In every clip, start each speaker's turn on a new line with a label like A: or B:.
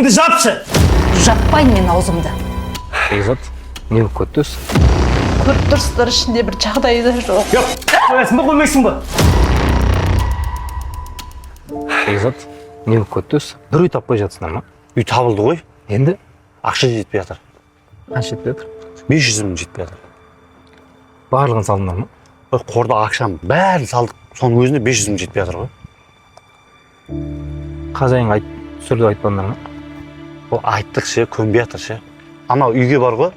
A: Аузыңды жапшы!
B: Жаппайын мен аузымды.
C: Бекзат, не болып көттіңіз?
D: Көріп тұрсыздар, ішінде бір жағдайы да жоқ.
A: Жоқ, қоясың ба, қоймайсың ба?
C: Бекзат, не болып көттіңіз? Бір үй таппай жатсыңдар ма?
E: Үй табылды ғой.
C: Енді
E: Ақша жетпей жатыр.
C: қанша жетпей жатыр?
E: 500 мың жетпей жатыр.
C: Барлығын салдыңдар ма?
E: Қорда ақшам бәрін салдық. Соның өзінде 500 мың жетпей жатыр ғой.
C: Қазайын сөйлеп айтпадыңдар ма?
E: Ол айттық ше, көнбей жатыр ше. Ана үйге бар ғой.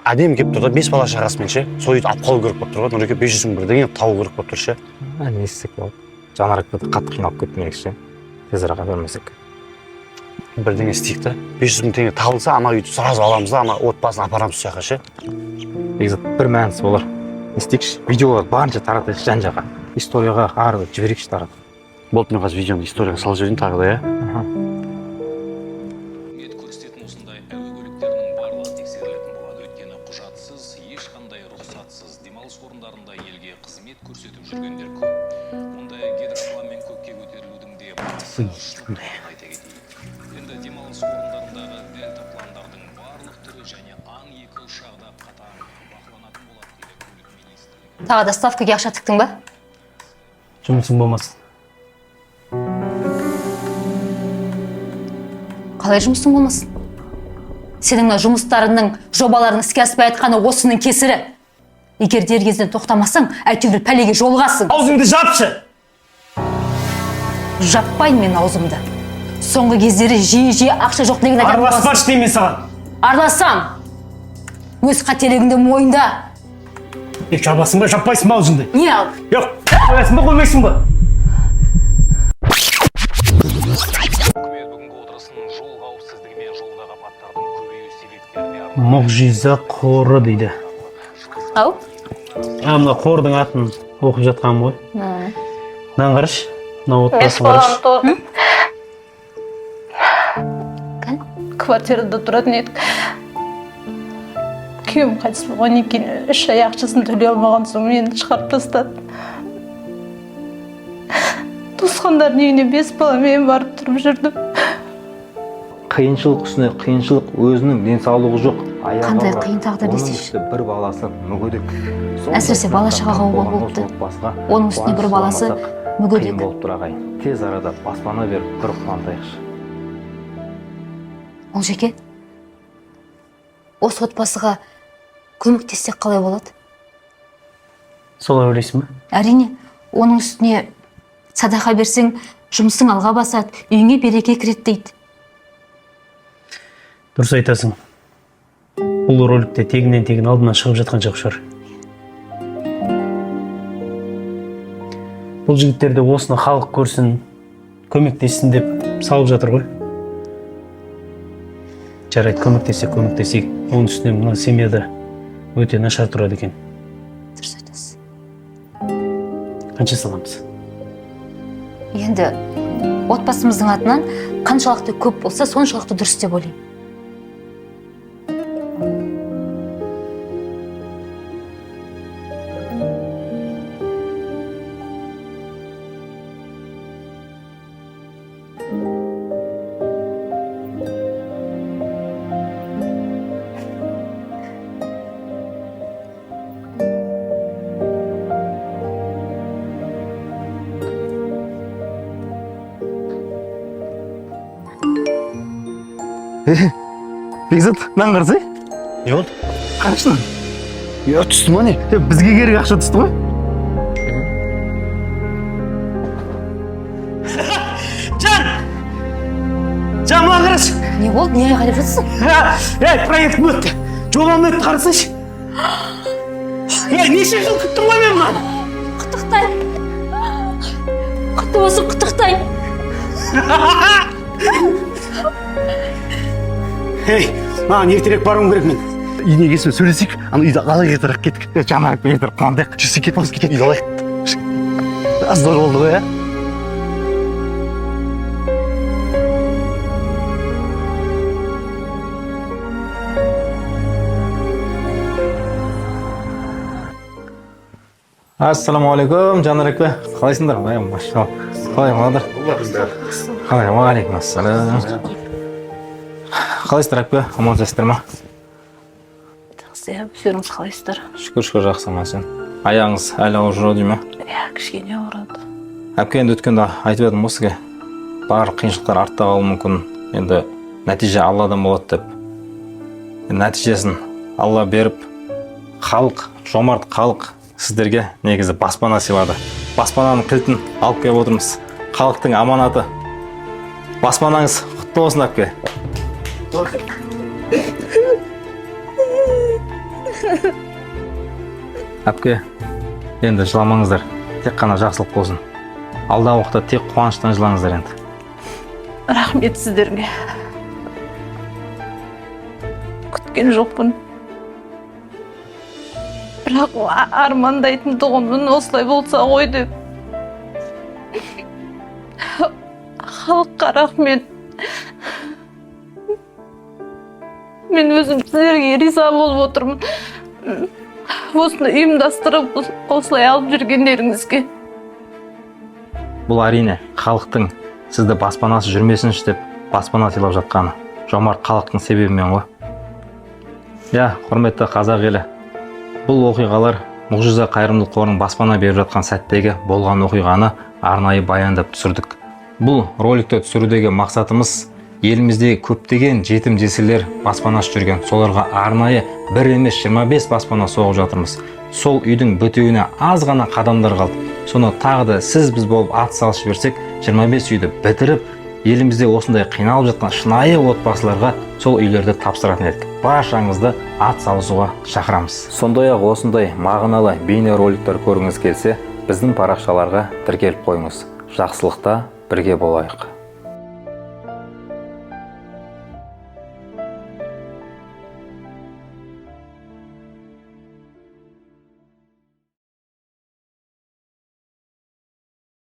E: Әдемі келіп тұр да 5 бала шағасымен ше. Сол үйді алып қалу керек болып тұр ғой. Нұреке 500 мың бірдеңе табу керек болып тұр ше.
C: Не істесек болады? Жанаректі қатты қиналып кетмейік ше. Тезірек бермесек.
E: Бірдеңе істейік та. 500 мың теңге табылса, ана үйді сразу аламыз да, ана отбасын апарамыз сол жаққа ше.
C: Бекзат, бір мәнісі болар. Не істейікші? Видеолар барынша таратайықшы жан-жаққа. Историяға ары жіберейікші таратып.
E: Болды, мен қазір видеоны историяға салып жіберейін тағы да, иә.
F: Қызмет көрсететін осындай әуе көліктерінің барлығы тексерілетін болады. Өйткені құжатсыз, ешқандай рұқсатсыз демалыс орындарында елге қызмет көрсетіп жүргендер көп. Мұндай гидропланмен көкке көтерілудің де басы шындығын айта кетейік. Енді демалыс орындарындағы дельтапландардың барлық түрі және Ан-2 ұшағы да қатаң бақыланатын болады дейді көлік министрлігі.
B: Тағы да ставкаға ақша тіктің ба?
A: Жұмысың болмасын.
B: Қалай жұмыстың болмасын? Сенің жұмыстарының, жобаларын іске аспай атқаны осының кесірі. Егер дер кезінде тоқтамасаң, әйтеуір пәлеге жолығасың.
A: Аузыңды жапшы!
B: Жаппайын мен аузымды. Соңғы кездері жиі ақша жоқ деген айтатын боласың.
A: Араласпашы деймін саған.
B: Араласам. Өз қателігіңді мойында.
A: Жабасың ба, жаппайсың ба аузыңды?
B: Не ал?
A: Жоқ, қоясың ба, қоймайсың ба?
F: Үкімет бүгінгі отырысын жол қауіпсіздігі мен жолдағы апаттардың көбею себептеріне
A: Мұғжиза қоры дейді.
B: Ау?
A: Мына қордың атын оқып жатқаным ғой. Мынаны қарашы. Мына отбасын қарашы.
D: Квартирада тұратын едік. Күйеуім қайтыс болғаннан кейін 3 ай ақшасын төлей алмаған соң мені шығарып тастады. Туысқандардың үйіне 5 баламен барып тұрып жүрдім.
C: Қиыншылық үстіне қиыншылық, өзінің денсаулығы жоқ.
B: Қандай қиын тағдыр десейші.
C: Бір баласы мүгедек.
B: Әсіресе бала-шағаға обал болыпты. Оның үстіне бір баласы мүгедек.
C: Қиын болып тұр ағайын. Тез арада баспана беріп бір қуантайықшы.
B: Ол жеке, осы отбасыға көмектессек қалай болады?
A: Солай ойлайсың ба?
B: Әрине, оның үстіне садақа берсең, жұмысың алға басады, үйіңе береке кіреді дейді.
A: Дұрыс айтасың. Бұл роликте тегінен алдынан шығып жатқан жоқ шығар. Бұл жігіттерде осыны халық көрсін, көмектессін деп салып жатыр ғой. Жарайды, көмектесек. Оның үстіне мына семьяда өте нашар тұрады екен.
B: Дұрыс айтасыз.
A: Қанша саламыз?
B: Енді отбасымыздың атынан қаншалықты көп болса, соншалықты дұрыс деп ойлаймын.
C: Бекзат, мынаны қарасай.
E: Не болды?
C: Қарашы.
E: Түсті ма не?
C: Бізге керек ақша түсті ғой.
A: Жан, мына қарашы.
B: Не болды, не айғайлап жатсың?
A: Проект өтті. Жолым өтті, қарасайшы. Неше жыл күттім ғой мен мынаны?
B: Құттықтайын. Құтты болсын, құттықтайын.
A: Маған ертерек баруым керек мен.
E: Үйіне келсін сөйлесейік, ана үйді қалай кетіріп кеттік.
C: Жанарек бекетір қуандайық.
E: Жүрсек кетіп үйді алайық. Аз зор болды ғой, ә?
C: Ассалаумағалейкум, Жанарек бе? Қалайсыңдар? Машалла. Қалай, мадыр? Қалай, уағалейкум ассалам. Қалайсыздар әпке? Амансызсыздар ма?
D: Жақсы, өздеріңіз қалайсыздар?
C: Шүкір жақсы сен. Аяғыңыз әлі ауыр жүреді ме?
D: Иә, кішкене ауырады.
C: Әпке енді өткенде айтып едім осыға. Барлық қиыншылықтар артта қалуы мүмкін. Енді нәтиже Алладан болады деп. Нәтижесін Алла беріп, халық, жомарт халық сіздерге негізі баспана сыйлады. Баспананың кілтін алып келіп отырмыз. Халықтың аманаты. Баспанаңыз құтты болсын әпке. Әпке, енді жыламаңыздар. Тек қана жақсылық болсын. Алдағы уақытта тек қуаныштан жылаңыздар енді.
D: Рахмет сіздерге. Күткен жоқпын. Бірақ армандайтын тұғымның осылай болса ғой деп. Халыққа рахмет. Мен өзім сіздерге риза болып отырмын. Осыны ұйымдастырып, осылай алып жүргендеріңізге.
C: Бұл әрине халықтың сізді баспанасы жүрмесінші деп баспана сыйлап жатқаны. Жомарт халықтың себебімен ғой. Я, құрметті қазақ елі. Бұл оқиғалар Мұғжиза қайырымдылық қорының баспана беріп жатқан сәттегі болған оқиғаны арнайы баяндап түсірдік. Бұл роликті түсірудегі мақсатымыз еліміздегі көптеген жетім жесірлер баспанасы жүрген. Соларға арнайы бір емес 25 баспана соғып жатырмыз. Сол үйдің бітеуіне аз ғана қадамдар қалды. Соны тағы да сіз біз болып ат салып берсек, 25 үйді бітіріп, елімізде осындай қиналып жатқан шынайы отбасыларға сол үйлерді тапсыратын едік. Баршаңызды ат салысуға шақырамыз. Сондай-ақ осындай мағыналы бейне роликтер көргіңіз келсе, біздің парақшаларға тіркеліп қойыңыз. Жақсылықта бірге болайық.